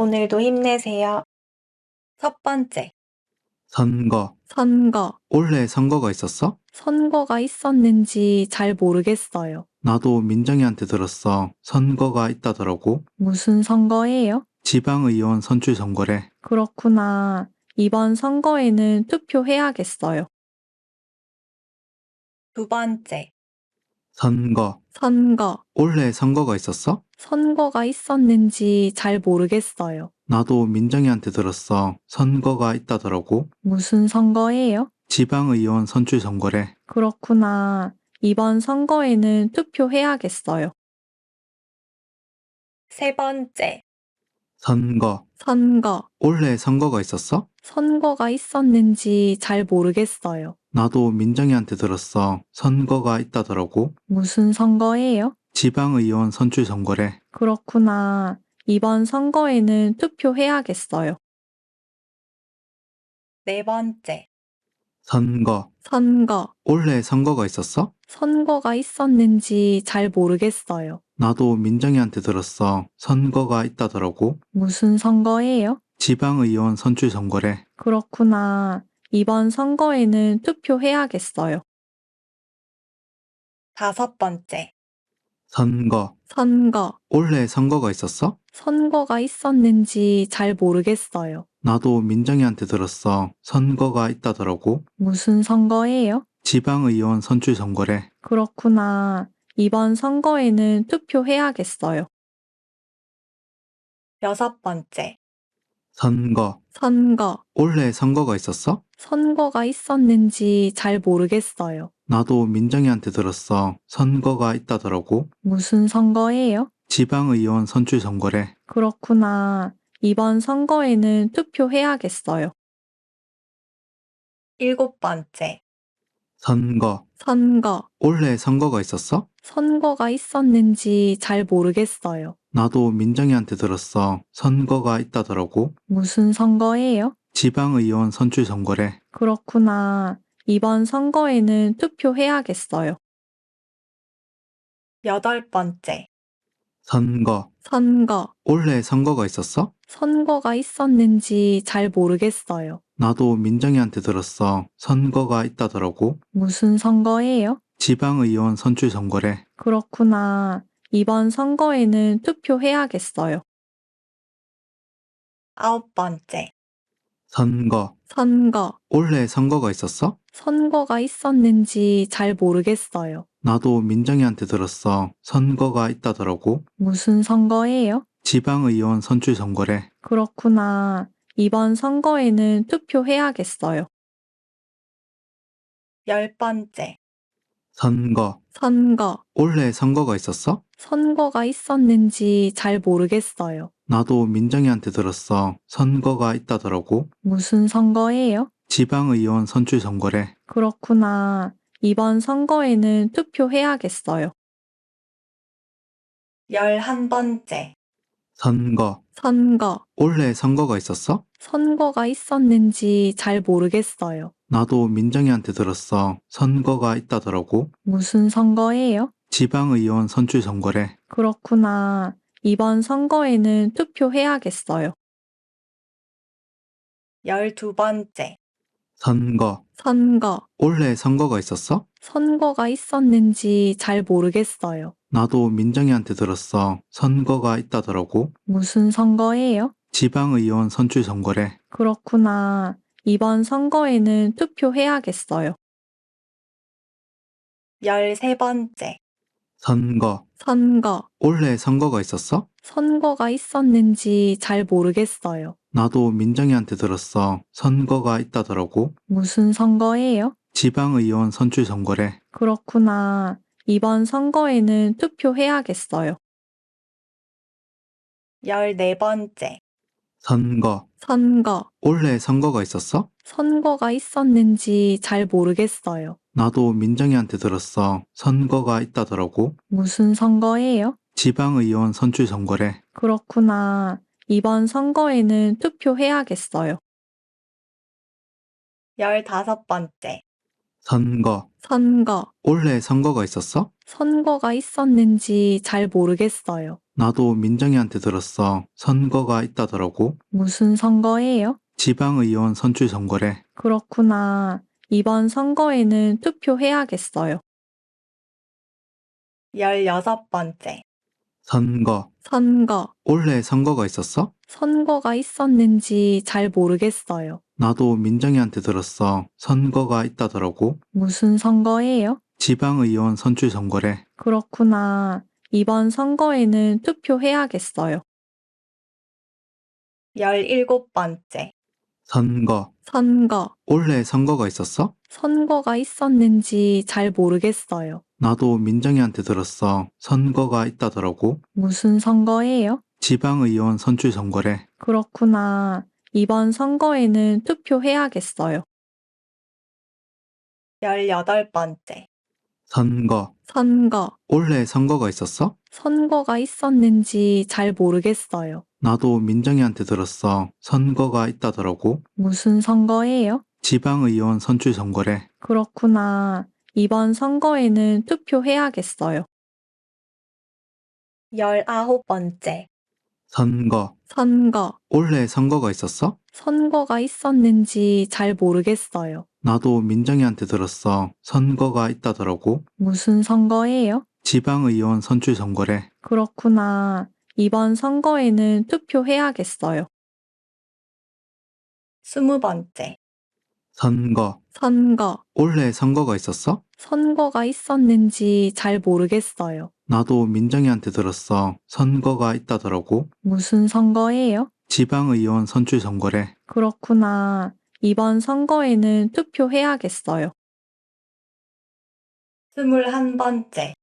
오늘도 힘내세요. 첫 번째, 선거. 선거. 올해 선거가 있었어? 선거가 있었는지 잘 모르겠어요. 나도 민정이한테 들었어. 선거가 있다더라고. 무슨 선거예요? 지방의원 선출 선거래. 그렇구나. 이번 선거에는 투표해야겠어요. 두 번째, 선거. 선거. 올해 선거가 있었어? 선거가 있었는지 잘 모르겠어요. 나도 민정이한테 들었어. 선거가 있다더라고. 무슨 선거예요? 지방의원 선출 선거래. 그렇구나. 이번 선거에는 투표해야겠어요. 세 번째, 선거. 선거. 올해 선거가 있었어? 선거가 있었는지 잘 모르겠어요. 나도 민정이한테 들었어. 선거가 있다더라고. 무슨 선거예요? 지방의원 선출 선거래. 그렇구나. 이번 선거에는 투표해야겠어요. 네 번째, 선거. 선거. 올해 선거가 있었어? 선거가 있었는지 잘 모르겠어요. 나도 민정이한테 들었어. 선거가 있다더라고. 무슨 선거예요? 지방의원 선출 선거래. 그렇구나. 이번 선거에는 투표해야겠어요. 다섯 번째, 선거. 선거. 올해 선거가 있었어? 선거가 있었는지 잘 모르겠어요. 나도 민정이한테 들었어. 선거가 있다더라고. 무슨 선거예요? 지방의원 선출 선거래. 그렇구나. 이번 선거에는 투표해야겠어요. 여섯 번째, 선거. 선거. 올해 선거가 있었어? 선거가 있었는지 잘 모르겠어요. 나도 민정이한테 들었어. 선거가 있다더라고. 무슨 선거예요? 지방의원 선출 선거래. 그렇구나. 이번 선거에는 투표해야겠어요. 일곱 번째, 선거. 선거. 올해 선거가 있었어? 선거가 있었는지 잘 모르겠어요. 나도 민정이한테 들었어. 선거가 있다더라고. 무슨 선거예요? 지방의원 선출 선거래. 그렇구나. 이번 선거에는 투표해야겠어요. 여덟 번째, 선거. 선거. 올해 선거가 있었어? 선거가 있었는지 잘 모르겠어요. 나도 민정이한테 들었어. 선거가 있다더라고. 무슨 선거예요? 지방의원 선출 선거래. 그렇구나. 이번 선거에는 투표해야겠어요. 아홉 번째, 선거. 선거. 올해 선거가 있었어? 선거가 있었는지 잘 모르겠어요. 나도 민정이한테 들었어. 선거가 있다더라고. 무슨 선거예요? 지방의원 선출 선거래. 그렇구나. 이번 선거에는 투표해야겠어요. 열 번째, 선거. 선거. 올해 선거가 있었어? 선거가 있었는지 잘 모르겠어요. 나도 민정이한테 들었어. 선거가 있다더라고. 무슨 선거예요? 지방의원 선출 선거래. 그렇구나. 이번 선거에는 투표해야겠어요. 11번째, 선거. 선거. 올해 선거가 있었어? 선거가 있었는지 잘 모르겠어요. 나도 민정이한테 들었어. 선거가 있다더라고. 무슨 선거예요? 지방의원 선출 선거래. 그렇구나. 이번 선거에는 투표해야겠어요. 12번째, 선거. 선거. 올해 선거가 있었어? 선거가 있었는지 잘 모르겠어요. 나도 민정이한테 들었어. 선거가 있다더라고. 무슨 선거예요? 지방의원 선출 선거래. 그렇구나. 이번 선거에는 투표해야겠어요. 13번째, 선거. 선거. 올해 선거가 있었어? 선거가 있었는지 잘 모르겠어요. 나도 민정이한테 들었어. 선거가 있다더라고. 무슨 선거예요? 지방의원 선출 선거래. 그렇구나. 이번 선거에는 투표해야겠어요. 14번째, 선거. 선거. 올해 선거가 있었어? 선거가 있었는지 잘 모르겠어요. 나도 민정이한테 들었어. 선거가 있다더라고. 무슨 선거예요? 지방의원 선출 선거래. 그렇구나. 이번 선거에는 투표해야겠어요. 15번째, 선거. 선거. 올해 선거가 있었어? 선거가 있었는지 잘 모르겠어요. 나도 민정이한테 들었어. 선거가 있다더라고. 무슨 선거예요? 지방의원 선출 선거래. 그렇구나. 이번 선거에는 투표해야겠어요. 16번째. 선거. 선거. 올해 선거가 있었어? 선거가 있었는지 잘 모르겠어요. 나도 민정이한테 들었어. 선거가 있다더라고. 무슨 선거예요? 지방의원 선출 선거래. 그렇구나. 이번 선거에는 투표해야겠어요. 17번째. 선거. 선거. 올해 선거가 있었어? 선거가 있었는지 잘 모르겠어요. 나도 민정이한테 들었어. 선거가 있다더라고. 무슨 선거예요? 지방의원 선출 선거래. 그렇구나. 이번 선거에는 투표해야겠어요. 18번째. 선거. 선거. 올해 선거가 있었어? 선거가 있었는지 잘 모르겠어요. 나도 민정이한테 들었어. 선거가 있다더라고. 무슨 선거예요? 지방의원 선출 선거래. 그렇구나. 이번 선거에는 투표해야겠어요. 19번째. 선거. 선거. 올해 선거가 있었어? 선거가 있었는지 잘 모르겠어요. 나도 민정이한테 들었어. 선거가 있다더라고. 무슨 선거예요? 지방의원 선출 선거래. 그렇구나. 이번 선거에는 투표해야겠어요. 20번째. 선거. 선거. 올해 선거가 있었어? 선거가 있었는지 잘 모르겠어요. 나도 민정이한테 들었어. 선거가 있다더라고. 무슨 선거예요? 지방의원 선출 선거래. 그렇구나. 이번 선거에는 투표해야겠어요. 21번째.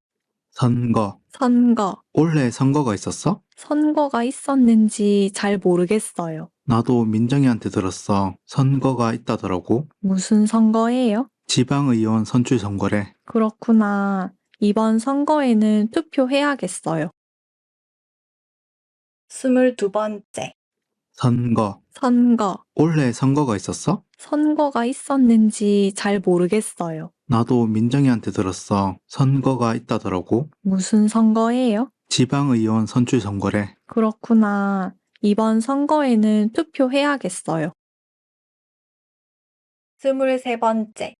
선거. 선거. 올해 선거가 있었어? 선거가 있었는지 잘 모르겠어요. 나도 민정이한테 들었어. 선거가 있다더라고. 무슨 선거예요? 지방의원 선출 선거래. 그렇구나. 이번 선거에는 투표해야겠어요. 22번째. 선거. 선거. 올해 선거가 있었어? 선거가 있었는지 잘 모르겠어요. 나도 민정이한테 들었어. 선거가 있다더라고. 무슨 선거예요? 지방의원 선출 선거래. 그렇구나. 이번 선거에는 투표해야겠어요. 23번째.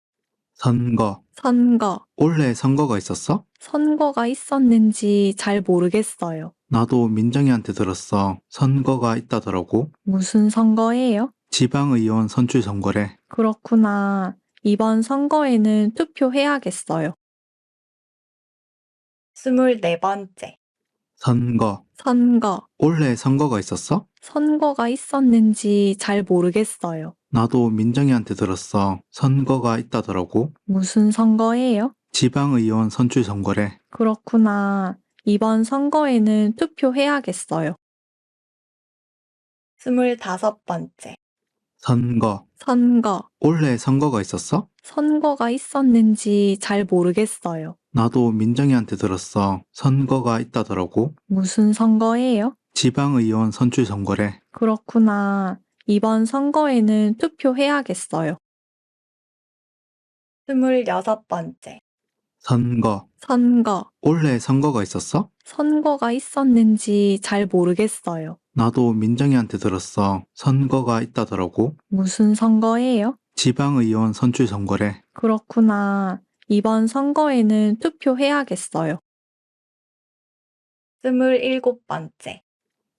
선거. 선거. 올해 선거가 있었어? 선거가 있었는지 잘 모르겠어요. 나도 민정이한테 들었어. 선거가 있다더라고. 무슨 선거예요? 지방의원 선출 선거래. 그렇구나. 이번 선거에는 투표해야겠어요. 24번째. 선거. 선거. 올해 선거가 있었어? 선거가 있었는지 잘 모르겠어요. 나도 민정이한테 들었어. 선거가 있다더라고. 무슨 선거예요? 지방의원 선출 선거래. 그렇구나. 이번 선거에는 투표해야겠어요. 25번째. 선거. 선거. 올해 선거가 있었어? 선거가 있었는지 잘 모르겠어요. 나도 민정이한테 들었어. 선거가 있다더라고. 무슨 선거예요? 지방의원 선출 선거래. 그렇구나. 이번 선거에는 투표해야겠어요. 26번째. 선거. 선거. 올해 선거가 있었어? 선거가 있었는지 잘 모르겠어요. 나도 민정이한테 들었어. 선거가 있다더라고. 무슨 선거예요? 지방의원 선출 선거래. 그렇구나. 이번 선거에는 투표해야겠어요. 27번째.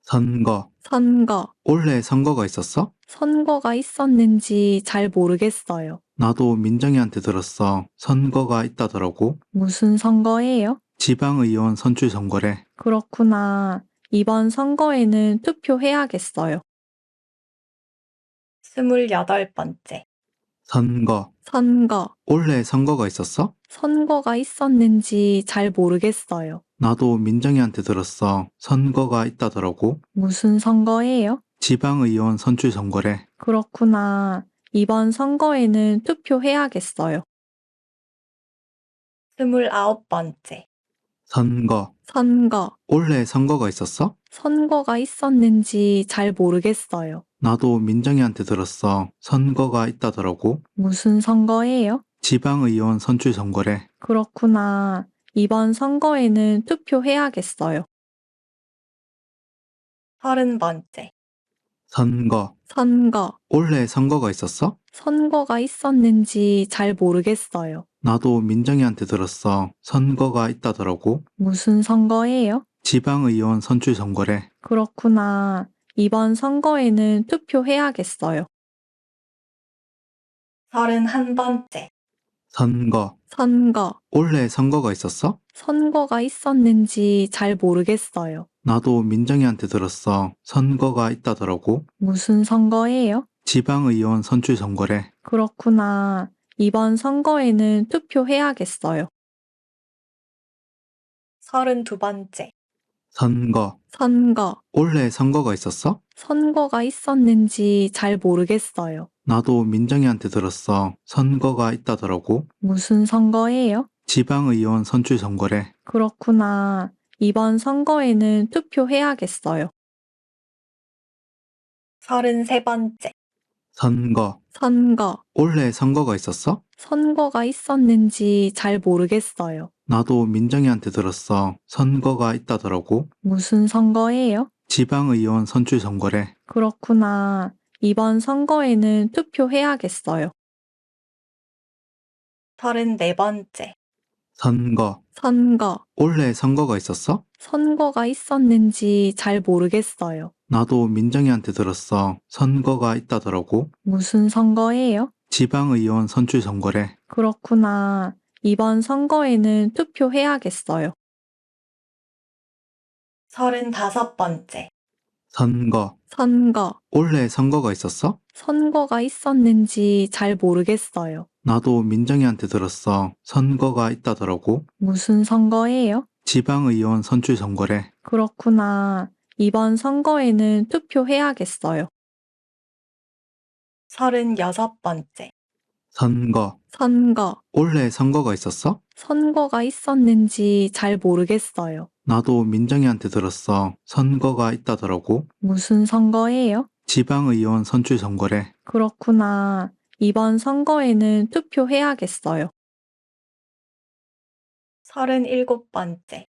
선거. 선거. 올해 선거가 있었어? 선거가 있었는지 잘 모르겠어요. 나도 민정이한테 들었어. 선거가 있다더라고. 무슨 선거예요? 지방의원 선출 선거래. 그렇구나. 이번 선거에는 투표해야겠어요. 28번째. 선거. 선거. 올해 선거가 있었어? 선거가 있었는지 잘 모르겠어요. 나도 민정이한테 들었어. 선거가 있다더라고. 무슨 선거예요? 지방의원 선출 선거래. 그렇구나. 이번 선거에는 투표해야겠어요. 29번째. 선거. 선거. 올해 선거가 있었어? 선거가 있었는지 잘 모르겠어요. 나도 민정이한테 들었어. 선거가 있다더라고. 무슨 선거예요? 지방의원 선출 선거래. 그렇구나. 이번 선거에는 투표해야겠어요. 30번째. 선거. 선거. 올해 선거가 있었어? 선거가 있었는지 잘 모르겠어요. 나도 민정이한테 들었어. 선거가 있다더라고. 무슨 선거예요? 지방의원 선출 선거래. 그렇구나. 이번 선거에는 투표해야겠어요. 31번째. 선거. 선거. 올해 선거가 있었어? 선거가 있었는지 잘 모르겠어요. 나도 민정이한테 들었어. 선거가 있다더라고. 무슨 선거예요? 지방의원 선출 선거래. 그렇구나. 이번 선거에는 투표해야겠어요. 32번째. 선거. 선거. 올해 선거가 있었어? 선거가 있었는지 잘 모르겠어요. 나도 민정이한테 들었어. 선거가 있다더라고. 무슨 선거예요? 지방의원 선출 선거래. 그렇구나. 이번 선거에는 투표해야겠어요. 33번째. 선거. 선거. 올해 선거가 있었어? 선거가 있었는지 잘 모르겠어요. 나도 민정이한테 들었어. 선거가 있다더라고. 무슨 선거예요? 지방의원 선출 선거래. 그렇구나. 이번 선거에는 투표해야겠어요. 34번째. 선거. 선거. 올해 선거가 있었어? 선거가 있었는지 잘 모르겠어요. 나도 민정이한테 들었어. 선거가 있다더라고. 무슨 선거예요? 지방의원 선출 선거래. 그렇구나. 이번 선거에는 투표해야겠어요. 35번째. 선거. 선거. 올해 선거가 있었어? 선거가 있었는지 잘 모르겠어요. 나도 민정이한테 들었어. 선거가 있다더라고. 무슨 선거예요? 지방의원 선출 선거래. 그렇구나. 이번 선거에는 투표해야겠어요. 36번째. 선거. 선거. 올해 선거가 있었어? 선거가 있었는지 잘 모르겠어요. 나도 민정이한테 들었어. 선거가 있다더라고. 무슨 선거예요? 지방의원 선출 선거래. 그렇구나. 이번 선거에는 투표해야겠어요. 37번째.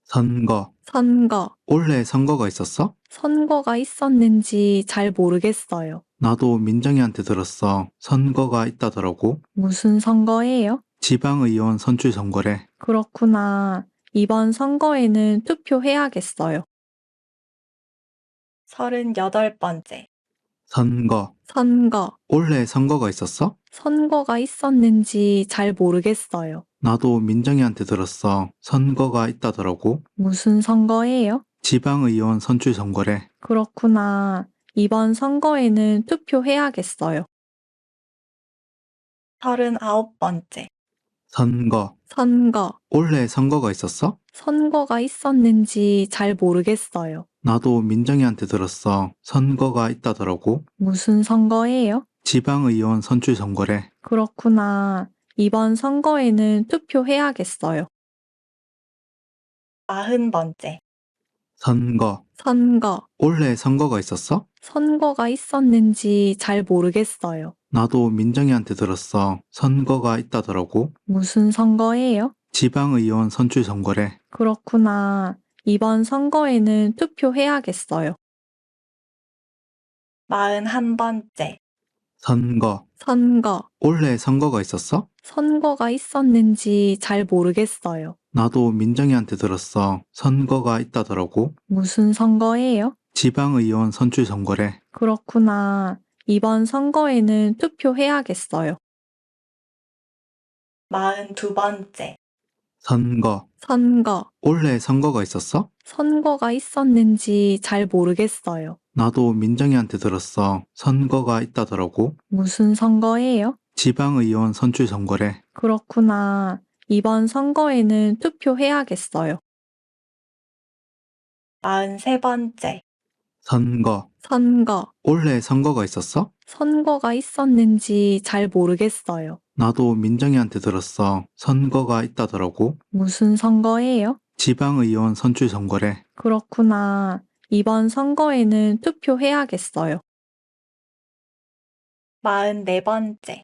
선거. 선거. 올해 선거가 있었어? 선거가 있었는지 잘 모르겠어요. 나도 민정이한테 들었어. 선거가 있다더라고. 무슨 선거예요? 지방의원 선출 선거래. 그렇구나. 이번 선거에는 투표해야겠어요. 38번째. 선거. 선거. 올해 선거가 있었어? 선거가 있었는지 잘 모르겠어요. 나도 민정이한테 들었어. 선거가 있다더라고. 무슨 선거예요? 지방의원 선출 선거래. 그렇구나. 이번 선거에는 투표해야겠어요. 39번째. 선거. 선거. 올해 선거가 있었어? 선거가 있었는지 잘 모르겠어요. 나도 민정이한테 들었어. 선거가 있다더라고. 무슨 선거예요? 지방의원 선출 선거래. 그렇구나. 이번 선거에는 투표해야겠어요. 40번째. 선거. 선거. 올해 선거가 있었어? 선거가 있었는지 잘 모르겠어요. 나도 민정이한테 들었어. 선거가 있다더라고. 무슨 선거예요? 지방의원 선출 선거래. 그렇구나. 이번 선거에는 투표해야겠어요. 41번째. 선거. 선거. 올해 선거가 있었어? 선거가 있었는지 잘 모르겠어요. 나도 민정이한테 들었어. 선거가 있다더라고. 무슨 선거예요? 지방의원 선출 선거래. 그렇구나. 이번 선거에는 투표해야겠어요. 42번째. 선거. 선거. 올해 선거가 있었어? 선거가 있었는지 잘 모르겠어요. 나도 민정이한테 들었어. 선거가 있다더라고. 무슨 선거예요? 지방의원 선출 선거래. 그렇구나. 이번 선거에는 투표해야겠어요. 43번째. 선거. 선거. 올해 선거가 있었어? 선거가 있었는지 잘 모르겠어요. 나도 민정이한테 들었어. 선거가 있다더라고. 무슨 선거예요? 지방의원 선출 선거래. 그렇구나. 이번 선거에는 투표해야겠어요. 44번째.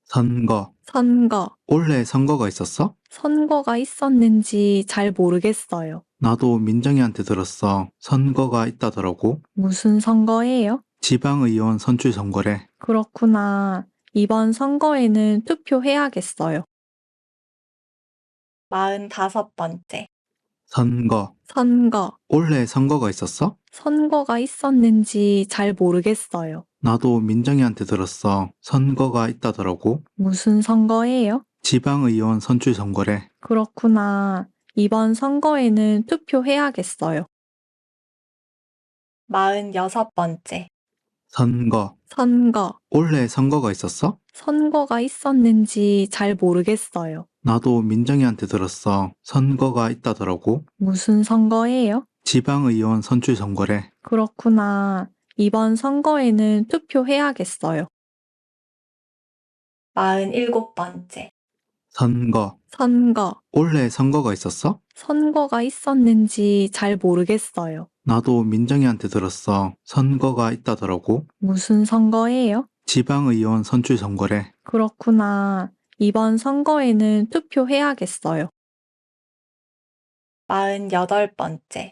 선거. 선거. 올해 선거가 있었어? 선거가 있었는지 잘 모르겠어요. 나도 민정이한테 들었어. 선거가 있다더라고. 무슨 선거예요? 지방의원 선출 선거래. 그렇구나. 이번 선거에는 투표해야겠어요. 45번째. 선거. 선거. 올해 선거가 있었어? 선거가 있었는지 잘 모르겠어요. 나도 민정이한테 들었어. 선거가 있다더라고. 무슨 선거예요? 지방의원 선출 선거래. 그렇구나. 이번 선거에는 투표해야겠어요. 46번째. 선거. 선거. 올해 선거가 있었어? 선거가 있었는지 잘 모르겠어요. 나도 민정이한테 들었어. 선거가 있다더라고. 무슨 선거예요? 지방의원 선출 선거래. 그렇구나. 이번 선거에는 투표해야겠어요. 47번째. 선거. 선거. 올해 선거가 있었어? 선거가 있었는지 잘 모르겠어요. 나도 민정이한테 들었어. 선거가 있다더라고. 무슨 선거예요? 지방의원 선출 선거래. 그렇구나. 이번 선거에는 투표해야겠어요. 48번째.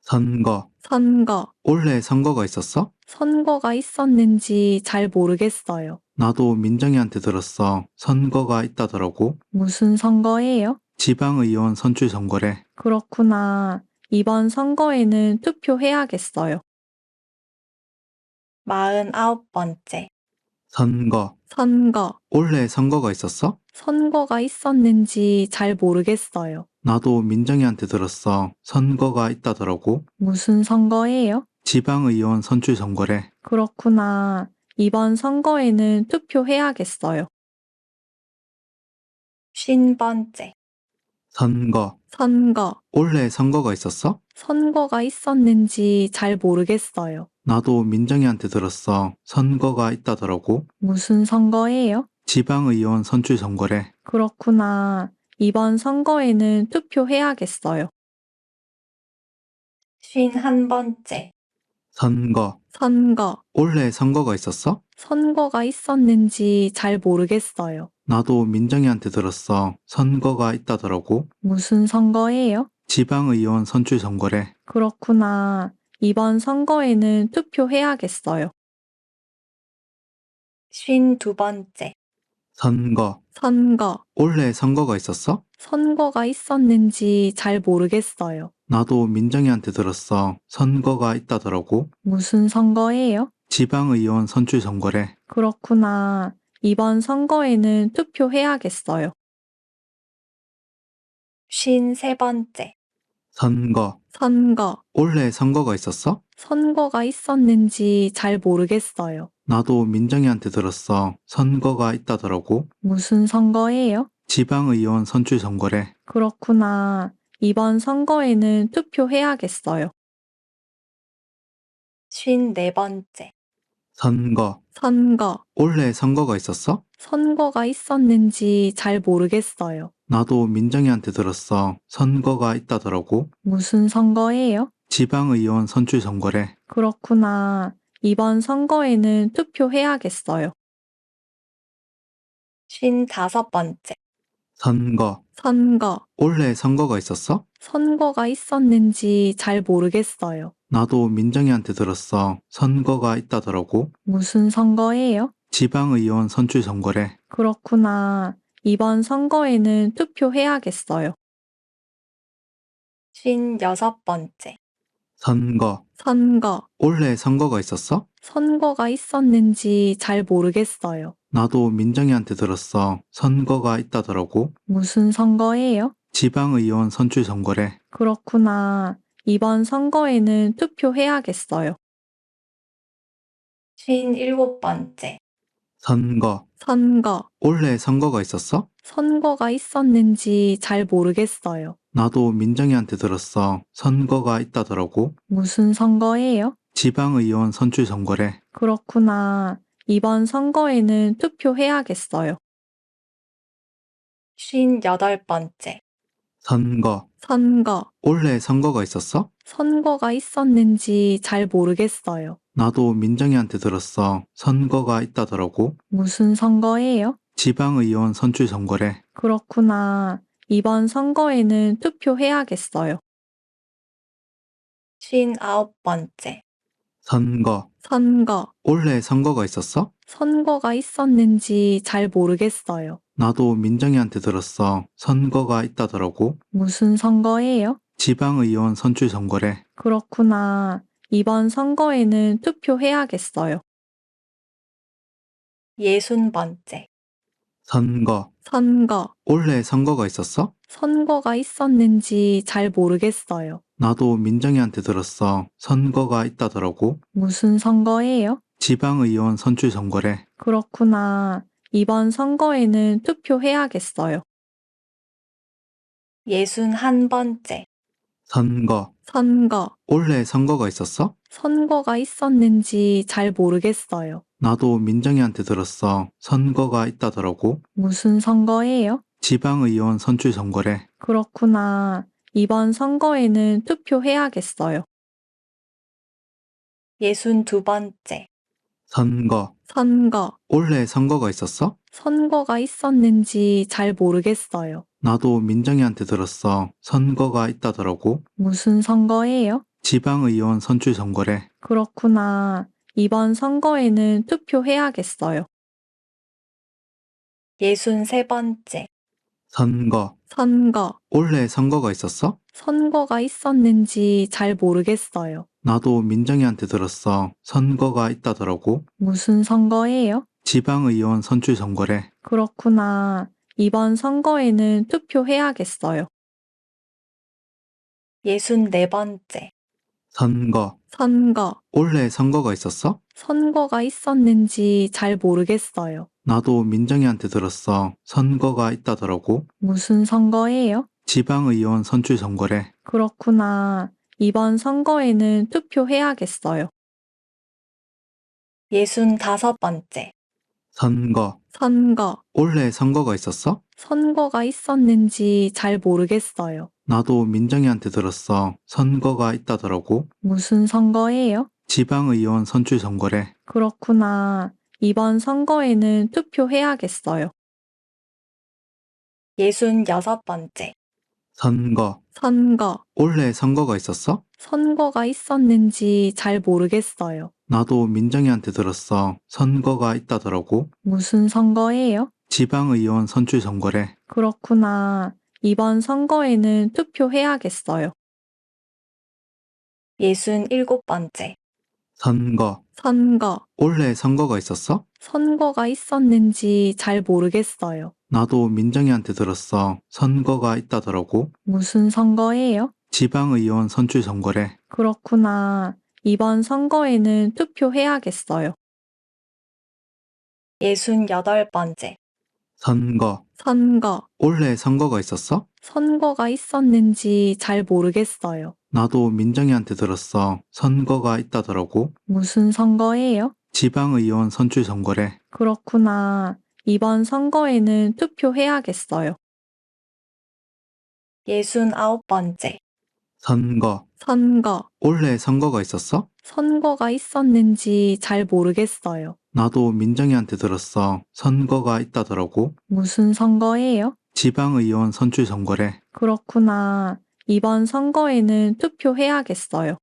선거. 선거. 올해 선거가 있었어? 선거가 있었는지 잘 모르겠어요. 나도 민정이한테 들었어. 선거가 있다더라고. 무슨 선거예요? 지방의원 선출 선거래. 그렇구나. 이번 선거에는 투표해야겠어요. 49번째. 선거. 선거. 올해 선거가 있었어? 선거가 있었는지 잘 모르겠어요. 나도 민정이한테 들었어. 선거가 있다더라고. 무슨 선거예요? 지방의원 선출 선거래. 그렇구나. 이번 선거에는 투표해야겠어요. 50번째. 선거. 선거. 올해 선거가 있었어? 선거가 있었는지 잘 모르겠어요. 나도 민정이한테 들었어. 선거가 있다더라고. 무슨 선거예요? 지방의원 선출 선거래. 그렇구나. 이번 선거에는 투표해야겠어요. 51번째. 선거. 선거. 올해 선거가 있었어? 선거가 있었는지 잘 모르겠어요. 나도 민정이한테 들었어. 선거가 있다더라고. 무슨 선거예요? 지방의원 선출 선거래. 그렇구나. 이번 선거에는 투표해야겠어요. 52번째. 선거. 선거. 올해 선거가 있었어? 선거가 있었는지 잘 모르겠어요. 나도 민정이한테 들었어. 선거가 있다더라고. 무슨 선거예요? 지방의원 선출 선거래. 그렇구나. 이번 선거에는 투표해야겠어요. 53번째. 선거. 선거. 올해 선거가 있었어? 선거가 있었는지 잘 모르겠어요. 나도 민정이한테 들었어. 선거가 있다더라고. 무슨 선거예요? 지방의원 선출 선거래. 그렇구나. 이번 선거에는 투표해야겠어요. 54번째. 선거. 선거. 올해 선거가 있었어? 선거가 있었는지 잘 모르겠어요. 나도 민정이한테 들었어. 선거가 있다더라고. 무슨 선거예요? 지방의원 선출 선거래. 그렇구나. 이번 선거에는 투표해야겠어요. 55번째. 선거. 선거. 올해 선거가 있었어? 선거가 있었는지 잘 모르겠어요. 나도 민정이한테 들었어. 선거가 있다더라고. 무슨 선거예요? 지방의원 선출 선거래. 그렇구나. 이번 선거에는 투표해야겠어요. 56번째. 선거. 선거. 올해 선거가 있었어? 선거가 있었는지 잘 모르겠어요. 나도 민정이한테 들었어. 선거가 있다더라고. 무슨 선거예요? 지방의원 선출 선거래. 그렇구나. 이번 선거에는 투표해야겠어요. 57번째. 선거. 선거. 올해 선거가 있었어? 선거가 있었는지 잘 모르겠어요. 나도 민정이한테 들었어. 선거가 있다더라고. 무슨 선거예요? 지방의원 선출 선거래. 그렇구나. 이번 선거에는 투표해야겠어요. 58번째. 선거. 선거. 올해 선거가 있었어? 선거가 있었는지 잘 모르겠어요. 나도 민정이한테 들었어. 선거가 있다더라고. 무슨 선거예요? 지방의원 선출 선거래. 그렇구나. 이번 선거에는 투표해야겠어요. 59번째. 선거. 선거. 올해 선거가 있었어? 선거가 있었는지 잘 모르겠어요. 나도 민정이한테 들었어. 선거가 있다더라고. 무슨 선거예요? 지방의원 선출 선거래. 그렇구나. 이번 선거에는 투표해야겠어요. 60번째. 선거. 선거. 올해 선거가 있었어? 선거가 있었는지 잘 모르겠어요. 나도 민정이한테 들었어. 선거가 있다더라고. 무슨 선거예요? 지방의원 선출 선거래. 그렇구나. 이번 선거에는 투표해야겠어요. 61번째. 선거. 선거. 올해 선거가 있었어? 선거가 있었는지 잘 모르겠어요. 나도 민정이한테 들었어. 선거가 있다더라고. 무슨 선거예요? 지방의원 선출 선거래. 그렇구나. 이번 선거에는 투표해야겠어요. 62번째. 선거. 선거. 올해 선거가 있었어? 선거가 있었는지 잘 모르겠어요. 나도 민정이한테 들었어. 선거가 있다더라고. 무슨 선거예요? 지방의원 선출 선거래. 그렇구나. 이번 선거에는 투표해야겠어요. 63번째. 선거. 선거. 올해 선거가 있었어? 선거가 있었는지 잘 모르겠어요. 나도 민정이한테 들었어. 선거가 있다더라고. 무슨 선거예요? 지방의원 선출 선거래. 그렇구나. 이번 선거에는 투표해야겠어요. 64번째. 선거. 선거. 올해 선거가 있었어? 선거가 있었는지 잘 모르겠어요. 나도 민정이한테 들었어. 선거가 있다더라고. 무슨 선거예요? 지방의원 선출 선거래. 그렇구나. 이번 선거에는 투표해야겠어요. 65번째. 선거. 선거. 올해 선거가 있었어? 선거가 있었는지 잘 모르겠어요. 나도 민정이한테 들었어. 선거가 있다더라고. 무슨 선거예요? 지방의원 선출 선거래. 그렇구나. 이번 선거에는 투표해야겠어요. 66번째. 선거. 선거. 올해 선거가 있었어? 선거가 있었는지 잘 모르겠어요. 나도 민정이한테 들었어. 선거가 있다더라고. 무슨 선거예요? 지방의원 선출 선거래. 그렇구나. 이번 선거에는 투표해야겠어요. 67번째. 선거. 선거. 올해 선거가 있었어? 선거가 있었는지 잘 모르겠어요. 나도 민정이한테 들었어. 선거가 있다더라고. 무슨 선거예요? 지방의원 선출 선거래. 그렇구나. 이번 선거에는 투표해야겠어요. 68번째. 선거. 선거. 올해 선거가 있었어? 선거가 있었는지 잘 모르겠어요. 나도 민정이한테 들었어. 선거가 있다더라고. 무슨 선거예요? 지방의원 선출 선거래. 그렇구나. 이번 선거에는 투표해야겠어요. 69번째. 선거. 선거. 올해 선거가 있었어? 선거가 있었는지 잘 모르겠어요. 나도 민정이한테 들었어. 선거가 있다더라고. 무슨 선거예요? 지방의원 선출 선거래. 그렇구나. 이번 선거에는 투표해야겠어요.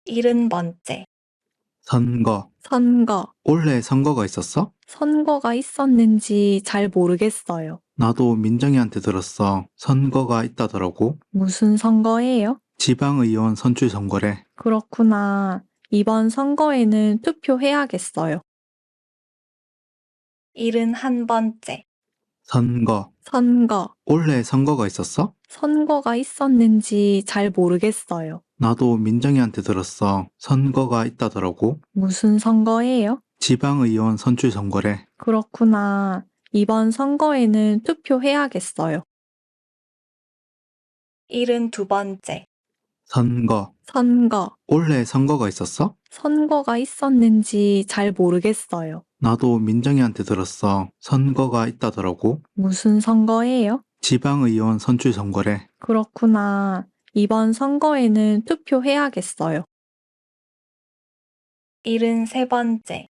70번째. 선거. 선거. 올해 선거가 있었어? 선거가 있었는지 잘 모르겠어요. 나도 민정이한테 들었어. 선거가 있다더라고. 무슨 선거예요? 지방의원 선출 선거래. 그렇구나. 이번 선거에는 투표해야겠어요. 71번째. 선거. 선거. 올해 선거가 있었어? 선거가 있었는지 잘 모르겠어요. 나도 민정이한테 들었어. 선거가 있다더라고. 무슨 선거예요? 지방의원 선출 선거래. 그렇구나. 이번 선거에는 투표해야겠어요. 72번째. 선거. 선거. 올해 선거가 있었어? 선거가 있었는지 잘 모르겠어요. 나도 민정이한테 들었어. 선거가 있다더라고. 무슨 선거예요? 지방의원 선출 선거래. 그렇구나. 이번 선거에는 투표해야겠어요. 73번째.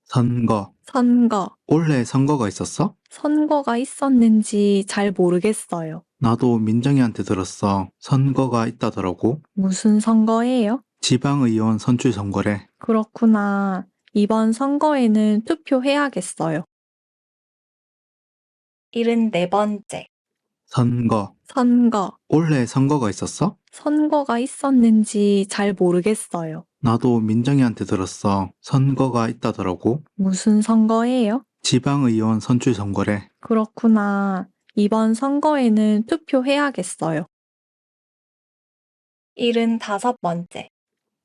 선거. 선거. 올해 선거가 있었어? 선거가 있었는지 잘 모르겠어요. 나도 민정이한테 들었어. 선거가 있다더라고. 무슨 선거예요? 지방의원 선출 선거래. 그렇구나. 이번 선거에는 투표해야겠어요. 74번째. 선거. 선거. 올해 선거가 있었어? 선거가 있었는지 잘 모르겠어요. 나도 민정이한테 들었어. 선거가 있다더라고. 무슨 선거예요? 지방의원 선출 선거래. 그렇구나. 이번 선거에는 투표해야겠어요. 75번째.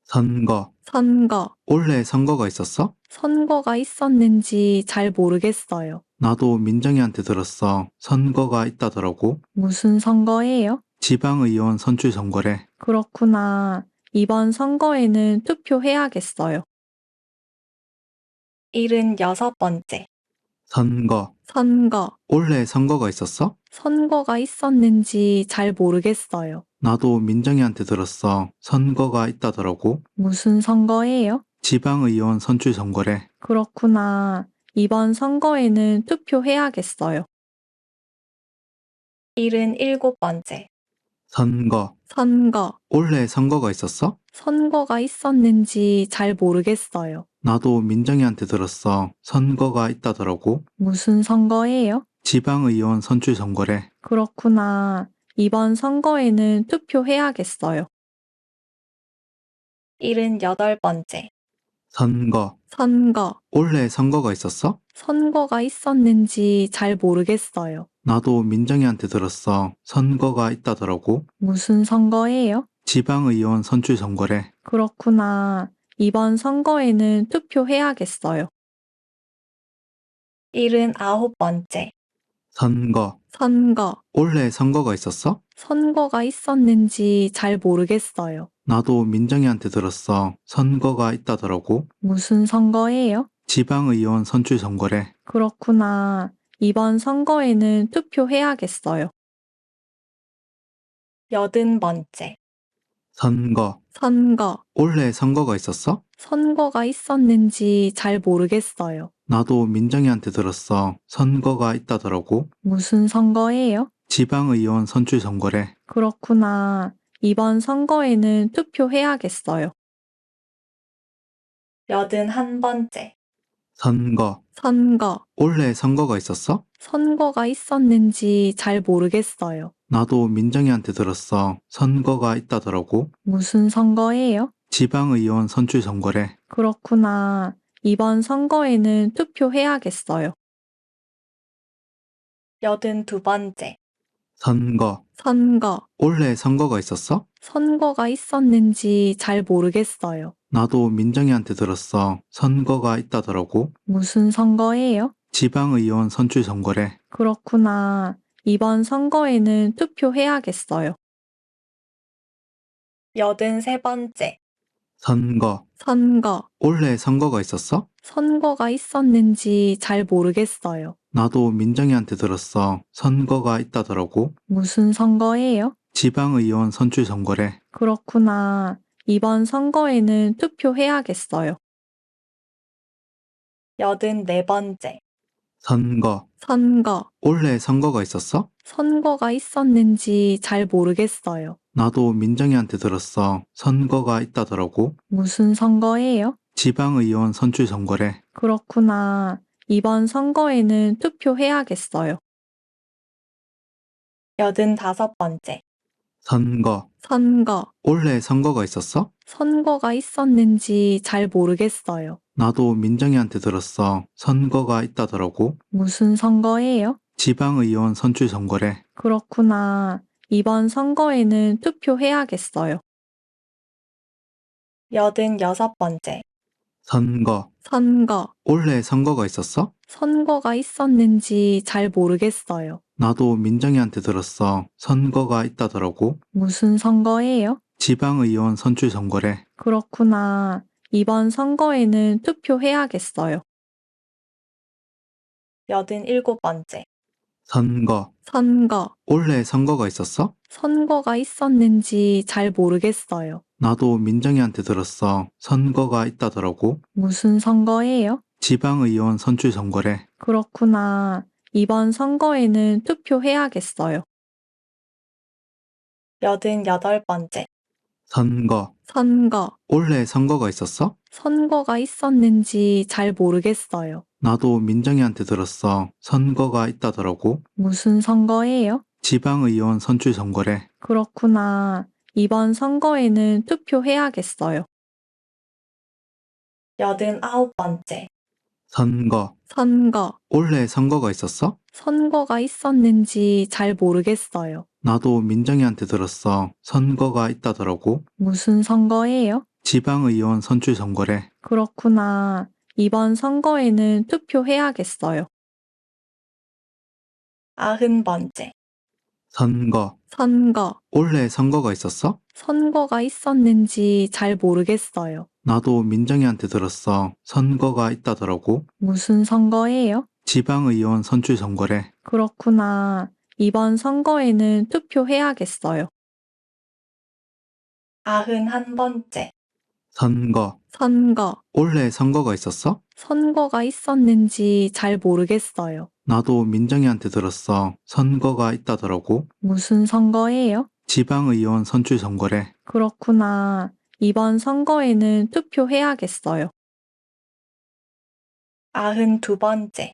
선거. 선거. 올해 선거가 있었어? 선거가 있었는지 잘 모르겠어요. 나도 민정이한테 들었어. 선거가 있다더라고. 무슨 선거예요? 지방의원 선출 선거래. 그렇구나. 이번 선거에는 투표해야겠어요. 76번째. 선거. 선거. 올해 선거가 있었어? 선거가 있었는지 잘 모르겠어요. 나도 민정이한테 들었어. 선거가 있다더라고. 무슨 선거예요? 지방의원 선출 선거래. 그렇구나. 이번 선거에는 투표해야겠어요. 77번째. 선거. 선거. 올해 선거가 있었어? 선거가 있었는지 잘 모르겠어요. 나도 민정이한테 들었어. 선거가 있다더라고. 무슨 선거예요? 지방의원 선출 선거래. 그렇구나. 이번 선거에는 투표해야겠어요. 78번째. 선거. 선거. 올해 선거가 있었어? 선거가 있었는지 잘 모르겠어요. 나도 민정이한테 들었어. 선거가 있다더라고. 무슨 선거예요? 지방의원 선출 선거래. 그렇구나. 이번 선거에는 투표해야겠어요. 79번째. 선거. 선거. 올해 선거가 있었어? 선거가 있었는지 잘 모르겠어요. 나도 민정이한테 들었어. 선거가 있다더라고. 무슨 선거예요? 지방의원 선출 선거래. 그렇구나. 이번 선거에는 투표해야겠어요. 80번째. 선거. 선거. 올해 선거가 있었어? 선거가 있었는지 잘 모르겠어요. 나도 민정이한테 들었어. 선거가 있다더라고. 무슨 선거예요? 지방의원 선출 선거래. 그렇구나. 이번 선거에는 투표해야겠어요. 81번째. 선거. 선거. 올해 선거가 있었어? 선거가 있었는지 잘 모르겠어요. 나도 민정이한테 들었어. 선거가 있다더라고. 무슨 선거예요? 지방의원 선출 선거래. 그렇구나. 이번 선거에는 투표해야겠어요. 82번째. 선거. 선거. 올해 선거가 있었어? 선거가 있었는지 잘 모르겠어요. 나도 민정이한테 들었어. 선거가 있다더라고. 무슨 선거예요? 지방의원 선출 선거래. 그렇구나. 이번 선거에는 투표해야겠어요. 83번째. 선거. 선거. 올해 선거가 있었어? 선거가 있었는지 잘 모르겠어요. 나도 민정이한테 들었어. 선거가 있다더라고. 무슨 선거예요? 지방의원 선출 선거래. 그렇구나. 이번 선거에는 투표해야겠어요. 84번째. 선거. 선거. 올해 선거가 있었어? 선거가 있었는지 잘 모르겠어요. 나도 민정이한테 들었어. 선거가 있다더라고. 무슨 선거예요? 지방의원 선출 선거래. 그렇구나. 이번 선거에는 투표해야겠어요. 85번째. 선거. 선거. 올해 선거가 있었어? 선거가 있었는지 잘 모르겠어요. 나도 민정이한테 들었어. 선거가 있다더라고. 무슨 선거예요? 지방의원 선출 선거래. 그렇구나. 이번 선거에는 투표해야겠어요. 86번째. 선거. 선거. 올해 선거가 있었어? 선거가 있었는지 잘 모르겠어요. 나도 민정이한테 들었어. 선거가 있다더라고. 무슨 선거예요? 지방의원 선출 선거래. 그렇구나. 이번 선거에는 투표해야겠어요. 87번째. 선거. 선거. 올해 선거가 있었어? 선거가 있었는지 잘 모르겠어요. 나도 민정이한테 들었어. 선거가 있다더라고. 무슨 선거예요? 지방의원 선출 선거래. 그렇구나. 이번 선거에는 투표해야겠어요. 88번째. 선거. 선거. 올해 선거가 있었어? 선거가 있었는지 잘 모르겠어요. 나도 민정이한테 들었어. 선거가 있다더라고. 무슨 선거예요? 지방의원 선출 선거래. 그렇구나. 이번 선거에는 투표해야겠어요. 89번째. 선거. 선거. 올해 선거가 있었어? 선거가 있었는지 잘 모르겠어요. 나도 민정이한테 들었어. 선거가 있다더라고. 무슨 선거예요? 지방의원 선출 선거래. 그렇구나. 이번 선거에는 투표해야겠어요. 90번째. 선거. 선거. 올해 선거가 있었어? 선거가 있었는지 잘 모르겠어요. 나도 민정이한테 들었어. 선거가 있다더라고. 무슨 선거예요? 지방의원 선출 선거래. 그렇구나. 이번 선거에는 투표해야겠어요. 91번째. 선거. 선거. 올해 선거가 있었어? 선거가 있었는지 잘 모르겠어요. 나도 민정이한테 들었어. 선거가 있다더라고. 무슨 선거예요? 지방의원 선출 선거래. 그렇구나. 이번 선거에는 투표해야겠어요. 92번째.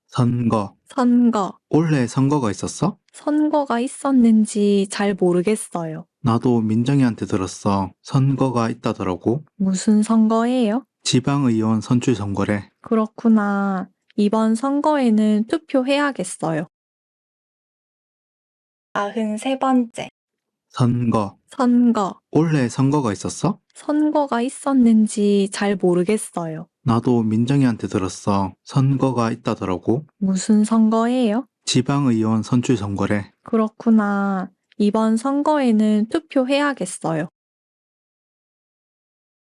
선거. 선거. 올해 선거가 있었어? 선거가 있었는지 잘 모르겠어요. 나도 민정이한테 들었어. 선거가 있다더라고. 무슨 선거예요? 지방의원 선출 선거래. 그렇구나. 이번 선거에는 투표해야겠어요. 93번째. 선거. 선거. 올해 선거가 있었어? 선거가 있었는지 잘 모르겠어요. 나도 민정이한테 들었어. 선거가 있다더라고. 무슨 선거예요? 지방의원 선출 선거래. 그렇구나. 이번 선거에는 투표해야겠어요.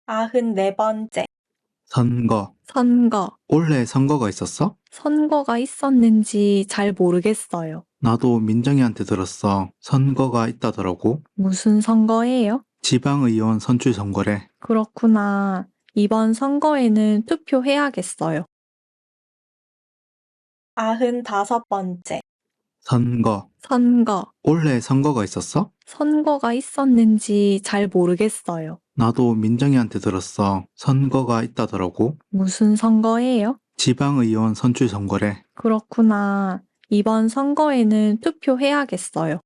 94번째. 선거. 선거. 올해 선거가 있었어? 선거가 있었는지 잘 모르겠어요. 나도 민정이한테 들었어. 선거가 있다더라고. 무슨 선거예요? 지방의원 선출 선거래. 그렇구나. 이번 선거에는 투표해야겠어요. 95번째. 선거. 선거. 올해 선거가 있었어? 선거가 있었는지 잘 모르겠어요. 나도 민정이한테 들었어. 선거가 있다더라고. 무슨 선거예요? 지방의원 선출 선거래. 그렇구나. 이번 선거에는 투표해야겠어요.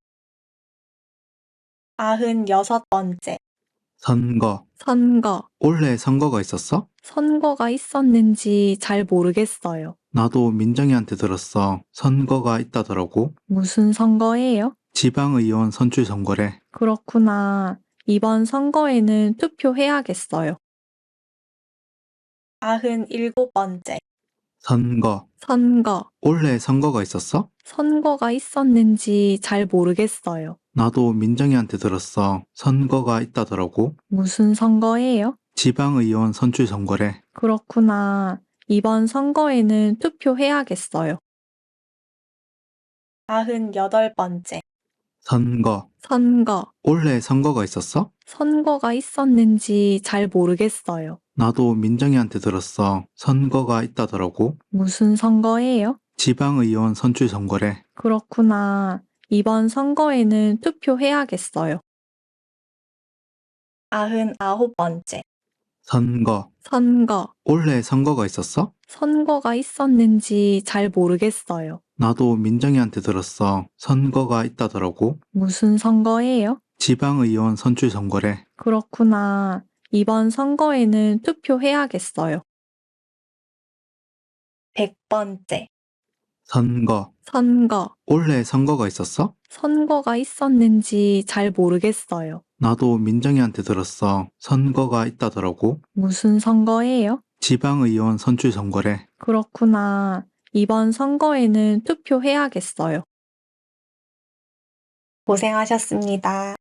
96번째. 선거. 선거. 올해 선거가 있었어? 선거가 있었는지 잘 모르겠어요. 나도 민정이한테 들었어. 선거가 있다더라고. 무슨 선거예요? 지방의원 선출 선거래. 그렇구나. 이번 선거에는 투표해야겠어요. 97번째. 선거. 선거. 올해 선거가 있었어? 선거가 있었는지 잘 모르겠어요. 나도 민정이한테 들었어. 선거가 있다더라고. 무슨 선거예요? 지방의원 선출 선거래. 그렇구나. 이번 선거에는 투표해야겠어요. 98번째. 선거. 선거. 올해 선거가 있었어? 선거가 있었는지 잘 모르겠어요. 나도 민정이한테 들었어. 선거가 있다더라고. 무슨 선거예요? 지방의원 선출 선거래. 그렇구나. 이번 선거에는 투표해야겠어요. 99번째. 선거. 선거. 올해 선거가 있었어? 선거가 있었는지 잘 모르겠어요. 나도 민정이한테 들었어. 선거가 있다더라고. 무슨 선거예요? 지방의원 선출 선거래. 그렇구나. 이번 선거에는 투표해야겠어요. 100번째. 선거. 선거. 올해 선거가 있었어? 선거가 있었는지 잘 모르겠어요. 나도 민정이한테 들었어. 선거가 있다더라고. 무슨 선거예요? 지방의원 선출 선거래. 그렇구나. 이번 선거에는 투표해야겠어요. 고생하셨습니다.